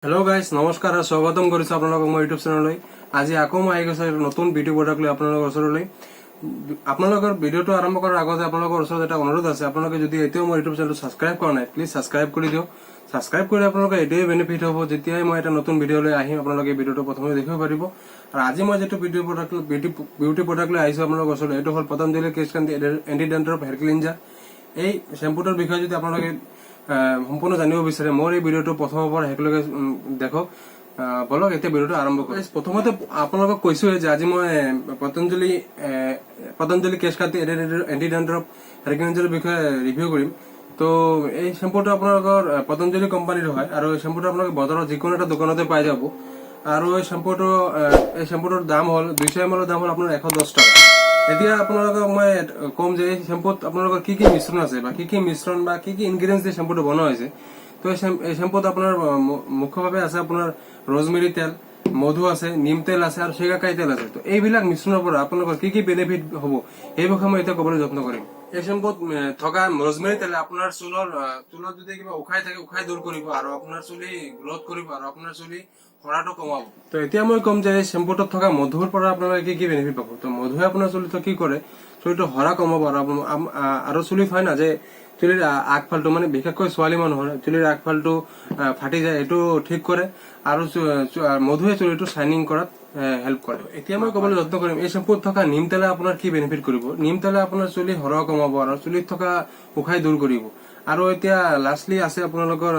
Hello guys नमस्कार और स्वागतम কৰিছো আপোনালোকক মোৰ ইউটিউব চেনেললৈ। আজি আকৌ মই আহি গৈছো নতুন ভিডিও প্ৰডাক্ট লৈ আপোনালোকৰ ওচৰলৈ। আপোনালোকৰ ভিডিওটো আৰম্ভ কৰাৰ আগতে আপোনালোকৰ ওচৰত এটা অনুৰোধ আছে, আপোনালোকে যদি এতিয়াও মোৰ ইউটিউব চেনেলটো সাবস্ক্ৰাইব কৰা নাই প্লিজ সাবস্ক্ৰাইব কৰি দিও। সাবস্ক্ৰাইব কৰিলে আপোনালোকৰ এটোৱে বেনিফিট হ'ব, যেতিয়াই মই এটা নতুন ভিডিও লৈ আহিম আপোনালোকে ভিডিওটো প্ৰথমে দেখিব পাৰিব। আৰু আজি মই যেটো ভিডিও প্ৰডাক্ট বিউটি প্ৰডাক্ট লৈ আহিছো আপোনালোকৰ ওচৰলৈ, এটো হ'ল পতঞ্জলি কেশ কান্তি এন্টি ড্যান্ড্ৰফ হেয়াৰ ক্লিনজাৰ। এই শ্যাম্পুটোৰ বিষয়ে যদি আপোনালোকে সম্পূৰ্ণ জানিব বিচাৰে মোৰ এই ভিডিওটো প্ৰথমৰ পৰা শেষলৈকে দেখক। বলক এতিয়া ভিডিওটো আৰম্ভ কৰো। প্ৰথমতে আপোনালোকক কৈছো যে আজি মই পতঞ্জলি কেশ কান্তি এন্টি ড্যান্ড্ৰফ হেয়াৰ ক্লিনজাৰৰ বিষয়ে ৰিভিউ কৰিম। তো এই শ্যাম্পুটো আপোনালোকৰ পতঞ্জলি কোম্পানীৰ হয় আৰু এই শ্যাম্পুটো আপোনালোকে বজাৰত যিকোনো এটা দোকানতে পাই যাব। আৰু এই শ্যাম্পুটোৰ দাম হ'ল 200 ml দাম হ'ল আপোনাৰ 110 টাকা। এতিয়া আপোনালোকক মই কম যে এই শ্যাম্পুত আপোনালোকৰ কি কি মিশ্ৰণ আছে বা কি কি ইনগ্ৰেডিয়েন্টছ দি শ্যাম্পুটো বনোৱা হৈছে। তো এই শ্যাম্পুত আপোনাৰ মুখ্যভাৱে আছে আপোনাৰ ৰজমেৰী তেল, মধু আছে, নিম তেল আছে আৰু শিকাকাই তেল আছে। তো এইবিলাক মিশ্ৰণৰ পৰা আপোনালোকৰ কি কি বেনিফিট হ'ব এই বিষয়ে মই এতিয়া ক'বলৈ যত্ন কৰিম। এই শ্যাম্পুত থকা ৰজমেৰী তেলে আপোনাৰ চুলত যদি কিবা উখাই থাকে উখাই দূৰ কৰিব আৰু আপোনাৰ চুলি গ্ৰোথ কৰিব আৰু আপোনাৰ চুলি সৰাটো কমাব। তো এতিয়া মই কম যে এই শ্যাম্পুটোত থকা মধুৰ পৰা আপোনালোকে কি কি বেনিফিট পাব। তো মধুৱে আপোনাৰ চুলিটো কি কৰে, চুলিটো সৰা কমাব আৰু চুলি হয় না যে চুলিৰ আগফালটো মানে বিশেষকৈ ছোৱালী মানুহৰ চুলিৰ আগফালটো ফাটি যায়, এইটো ঠিক কৰে আৰু মধুৱে চুলিটো শাইনিং কৰাত হেল্প কৰে। এতিয়া মই ক'বলৈ যত্ন কৰিম এই শ্যাম্পুত থকা নিম তেলে আপোনাৰ কি বেনিফিট কৰিব। নিম তেলে আপোনাৰ চুলি সৰা কমাব আৰু চুলিত থকা উখাই দূৰ কৰিব। আৰু এতিয়া লাষ্টলি আছে আপোনালোকৰ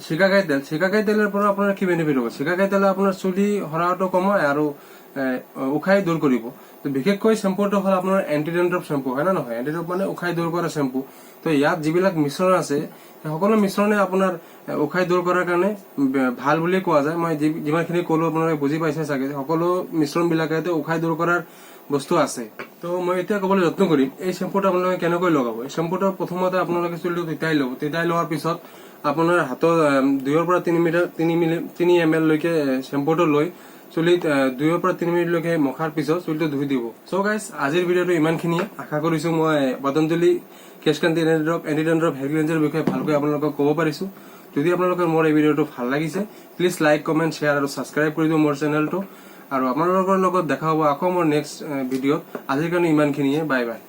শিকাকাই তেলৰ পৰা আপোনাৰ কি বেনিফিট হ'ব। শিকাকাই তেলে আপোনাৰ চুলি সৰাটো কমায় আৰু উখাই দূৰ কৰিব। বিশেষকৈ শ্যাম্পুটো হ'ল আপোনাৰ এন্টি ড্যান্ড্ৰফ শ্যাম্পু, হয় না নহয়? এন্টি ড্যান্ড্ৰফ মানে উখাই দূৰ কৰা শ্যাম্পু। তো ইয়াত যিবিলাক মিশ্ৰণ আছে সকলো মিশ্ৰণে আপোনাৰ উখাই দূৰ কৰাৰ কাৰণে ভাল বুলি কোৱা যায়। মই যিমানখিনি ক'লো আপোনালোকে বুজি পাইছে চাগে, সকলো মিশ্ৰণ বিলাকে উখাই দূৰ কৰাৰ বস্তু আছে। তো মই এতিয়া ক'বলৈ যত্ন কৰিম এই শ্যাম্পুটো আপোনালোকে কেনেকৈ লগাব। এই শ্যাম্পুটো প্ৰথমতে আপোনালোকে চুলিটো তিতাই ল'ব। তিতাই লোৱাৰ পিছত আপোনাৰ হাতত 2 পৰা 3 ml লৈকে শ্যাম্পুটো লৈ চুলিত 2 পৰা 3 মিনিট লৈকে মখাৰ পিছত চুলিটো ধুই দিব। সো গাইস আজিৰ ভিডিওটো ইমানখিনিয়ে। আশা কৰিছো মই পতঞ্জলি কেশ কান্তি এন্টি ড্যান্ড্ৰফ হেয়াৰ ক্লিনজাৰৰ বিষয়ে ভালকৈ আপোনালোকক ক'ব পাৰিছো। যদি আপোনালোকৰ মোৰ এই ভিডিওটো ভাল লাগিছে প্লিজ লাইক, কমেন্ট, শ্বেয়াৰ আৰু সাবস্ক্ৰাইব কৰি দিও মোৰ চেনেলটো। আৰু আপোনালোকৰ লগত দেখা হ'ব আকৌ মোৰ নেক্সট ভিডিঅ'ত। আজিৰ কাৰণে ইমানখিনিয়ে। Bye bye.